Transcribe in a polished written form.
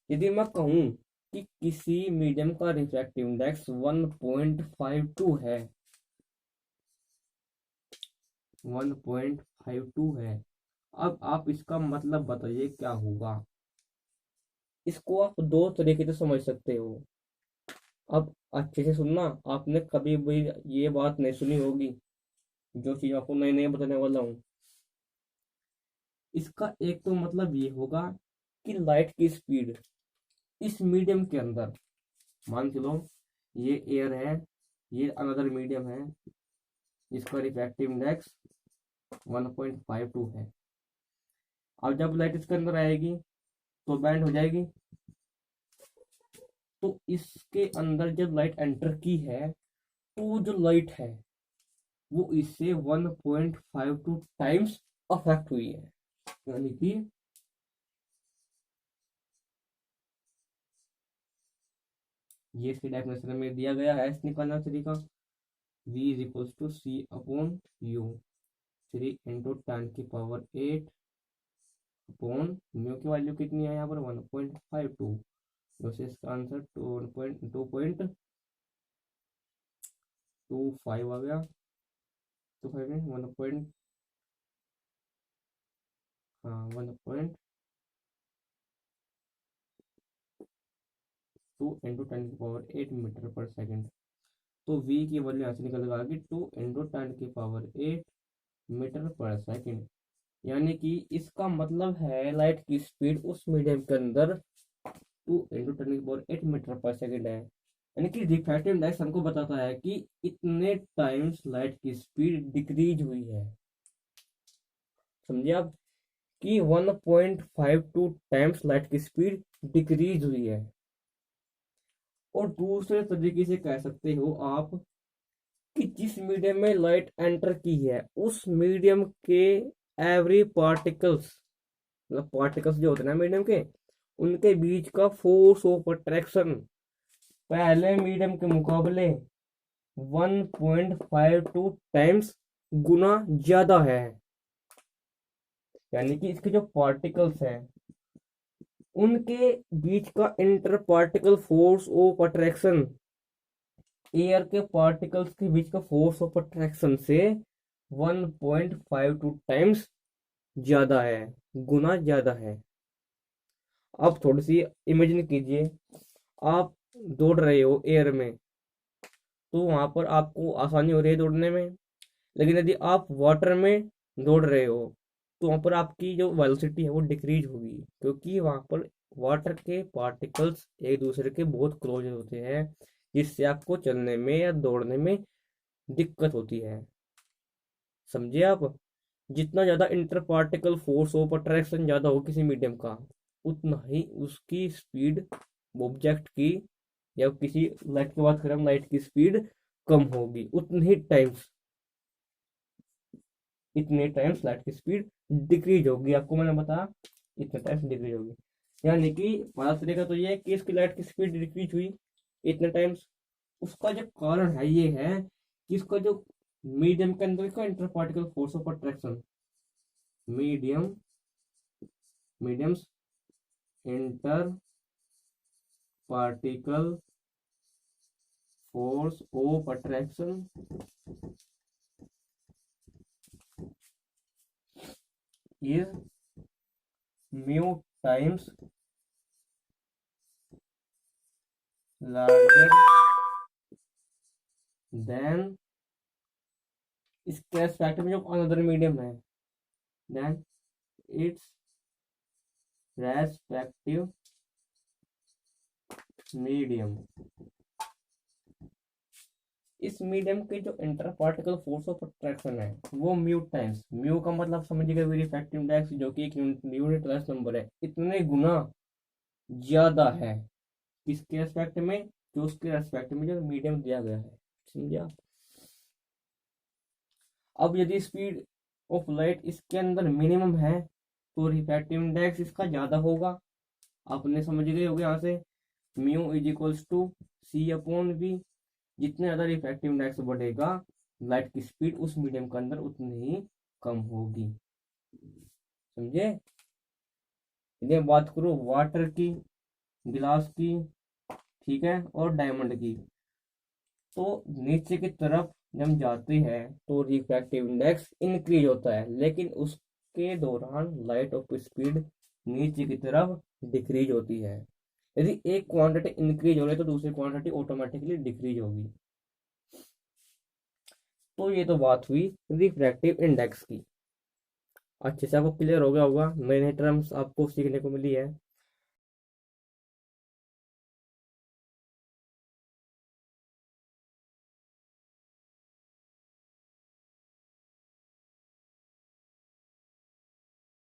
यदि मैं कहूँ कि किसी मीडियम का रिफ्रैक्टिव इंडेक्स 1.52 है, 1.52 है, अब आप इसका मतलब बताइए क्या होगा। इसको आप दो तरीके से समझ सकते हो। अब अच्छे से सुनना, आपने कभी भी ये बात नहीं सुनी होगी, जो चीज आपको नई नई बताने वाला हूँ। इसका एक तो मतलब ये होगा कि लाइट की स्पीड इस मीडियम के अंदर, मान के लो ये एयर है, ये अनदर मीडियम है जिसका रिफ्रैक्टिव इंडेक्स 1.52 है। अब जब लाइट इसके अंदर आएगी तो बैंड हो जाएगी। तो इसके अंदर जब लाइट एंटर की है तो जो लाइट है वो इससे 1.52 टाइम्स अफेक्ट हुई है। यानी कि ये इसके डेफिनेशन में दिया गया है, एस निकालना तरीका, v is equals to C upon U, 3 × 10⁸ upon mu की वैल्यू कितनी है यहाँ पर 1.52, वैसे इसका आंसर 2.25 आ गया। 25 में 1 पॉइंट, हाँ 1.2 × 10⁸ मीटर पर सेकेंड। तो v की वैल्यू यहाँ से निकल आ गई 2 × 10⁸ मीटर पर सेकेंड। यानी कि इसका मतलब है लाइट की स्पीड उस मीडियम के अंदर 2 × 10⁸ मीटर पर सेकेंड है। यानी कि रिफ्रैक्टिव इंडेक्स हमको बताता है कि इतने टाइम्स लाइट की स्पीड डिक्रीज हुई है। समझिए आप कि 1.52 टाइम्स लाइट की स्पीड डिक्रीज हुई है। और दूसरे तरीके से कह सकते हो आप कि जिस मीडियम में लाइट एंटर की है उस मीडियम के एवरी पार्टिकल्स, मतलब पार्टिकल्स जो होते हैं ना मीडियम के, उनके बीच का फोर्स ऑफ अट्रैक्शन पहले मीडियम के मुकाबले 1.52 टाइम्स गुना ज्यादा है। यानी कि इसके जो पार्टिकल्स हैं उनके बीच का inter particle force of attraction air के पार्टिकल्स के बीच का फोर्स ऑफ अट्रैक्शन से 1.52 टाइम्स ज्यादा है, गुना ज्यादा है। आप थोड़ी सी इमेजिन कीजिए, आप दौड़ रहे हो एयर में, तो वहां पर आपको आसानी हो रही है दौड़ने में। लेकिन यदि आप वाटर में दौड़ रहे हो तो वहां पर आपकी जो वेलोसिटी है वो डिक्रीज होगी, क्योंकि वहां पर वाटर के पार्टिकल्स एक दूसरे के बहुत क्लोज होते हैं, जिससे आपको चलने में या दौड़ने में दिक्कत होती है। समझिए आप, जितना ज्यादा inter particle force of attraction ज्यादा हो किसी मीडियम का, उतना ही उसकी स्पीड ऑब्जेक्ट की, या किसी लाइट की बात करें हम, लाइट की स्पीड कम होगी, उतने ही टाइम्स, इतने टाइम्स लाइट की स्पीड डिक्रीज होगी। आपको मैंने बताया इतने टाइम्स डिक्रीज होगी। यानी कि पता तरीका तो ये है कि इसकी लाइट की स्पीड डिक्रीज हुई इतने टाइम्स। उसका जो कारण है ये है कि इसका जो मीडियम के अंदर का inter particle force of attraction, medium mediums inter particle force of attraction is mu times larger than, इसके रेस्पेक्ट में जो अनदर मीडियम है, देन इट्स रेस्पेक्टिव मीडियम। इस मीडियम के जो inter particle force of attraction है वो म्यू टाइम्स, म्यू का मतलब समझिएगा रिफ्रैक्टिव इंडेक्स, जो कि एक यूनिट क्लास नंबर है, इतने गुना ज्यादा है किसके रेस्पेक्ट में, जो उसके रेस्पेक्ट में जो मीडियम दिया गया है। समझिए। अब यदि स्पीड ऑफ लाइट इसके अंदर मिनिमम है तो रिफ्रैक्टिव इंडेक्स इसका ज्यादा होगा। आपने समझ गए होगे यहाँ से, mu is equals to C upon V. जितने ज्यादा रिफ्रैक्टिव इंडेक्स बढ़ेगा लाइट की स्पीड उस मीडियम के अंदर उतनी ही कम होगी। समझे। यदि मैं बात करूँ वाटर की, गिलास की, ठीक है, और डायमंड की। तो नीचे की तरफ जब हम जाते हैं तो रिफ्रैक्टिव इंडेक्स इंक्रीज होता है, लेकिन उसके दौरान लाइट ऑफ स्पीड नीचे की तरफ डिक्रीज होती है। यदि एक क्वांटिटी इंक्रीज हो रही है तो दूसरी क्वांटिटी ऑटोमेटिकली डिक्रीज होगी। तो ये तो बात हुई रिफ्रैक्टिव इंडेक्स की। अच्छे से आपको क्लियर हो गया होगा, नई नई टर्म्स आपको सीखने को मिली है।